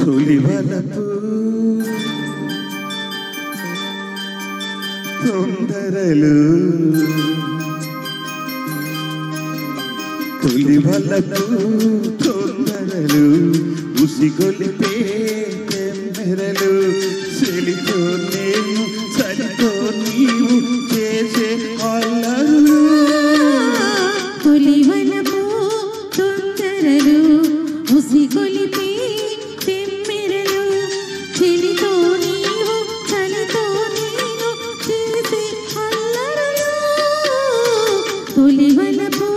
తొలివలపు తొందరలు తొలివలపు తొందరలు ఉసిగొలిపే తెమ్మెరలు చెలితో నేను చలితో నీవు చేసే అల్లరులు తొలివలపు తొందరలు ఉసిగొలిపే తెమ్మెరలు చెలితో నీవు చలితో నేను చేసే అల్లరులు తొలివలపు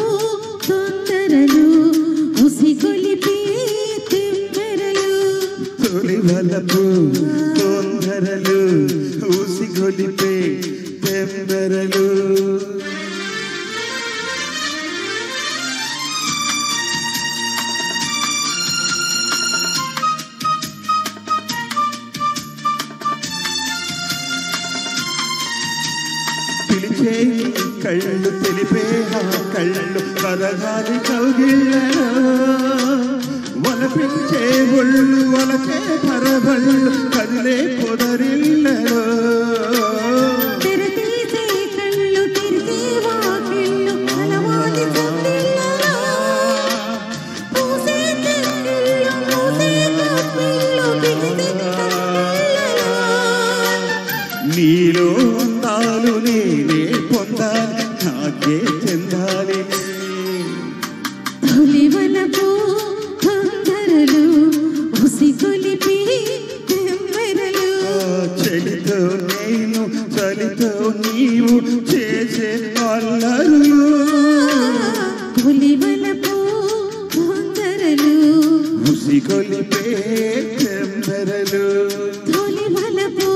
తొందరలు ఉసిగొలిపే తెమ్మెరలు తొలివలపు తొందరలు ఉసిగొలిపే తెమ్మెరలు పిలిచే కళ్ళు తెలిపే ఆ కళ్ళు కరగాలి కౌగిళ్ళలో వలపించే ఒళ్ళు వలచే పరవళ్ళు కదిలే పొదరిళ్ళలో తెరతీసే కళ్ళు తెరిచే వాకిళ్ళు అలవాటి సందిళ్ళలో పూసే తెరగిళ్ళు మూసే కప్పిళ్ళు బిగిసే కన్నులలో నీలో అందాలు నేనే పొందాలి నాకే చెందాలి తొలివలపు తొందరలు ఉసిగొలిపే తెమ్మెరలు చెలితో నేను చలితో నీవు చేసే అల్లరులు తొలివలపు తొందరలు ఉసిగొలిపే తెమ్మెరలు తొలివలపు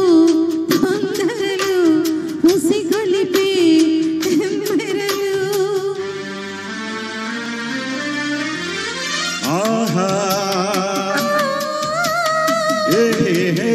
తొందరలు ఉసిగొలిపే తెమ్మెరలు ఆహా ఏ హే హే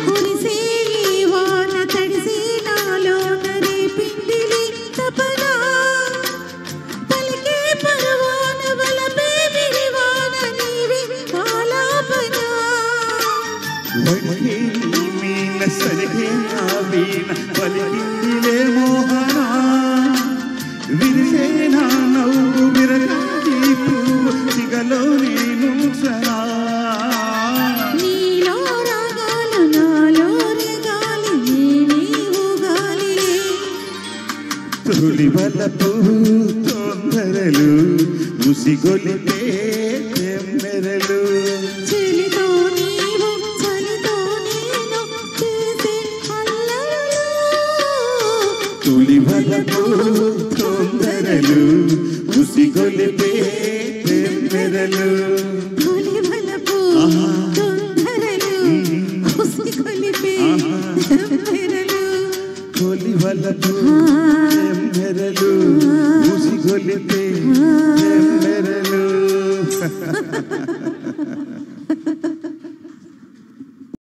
కురిసే ఈ వాన తడిసే నాలోన రేపిందిలి తపన పలికే పరవాన వలపే విరివాన నీవే ఆలాపన వడికే మీన సరిగే నా వీణ పలికిందిలే మోహన విరిసే నా నవ్వు విరగాది పువ్వు సిగలో నేను సనా నీలో రాగాలు నాలో రేగాలి నేనే ఊగాలిలే తొలివలపు తొందరలు ఉసిగొలిపే తెమ్మెరలు చెలితో నీవు చలితో నేను చేసే అల్లరులు తొలివలపు తొందరలు ఉసిగొలిపే తెమ్మెరలు తొలివలపు తొందరలు ఉసిగొలిపే తెమ్మెరలు తొలివలపు తెమ్మెరలు ఉసిగొలిపే తెమ్మెరలు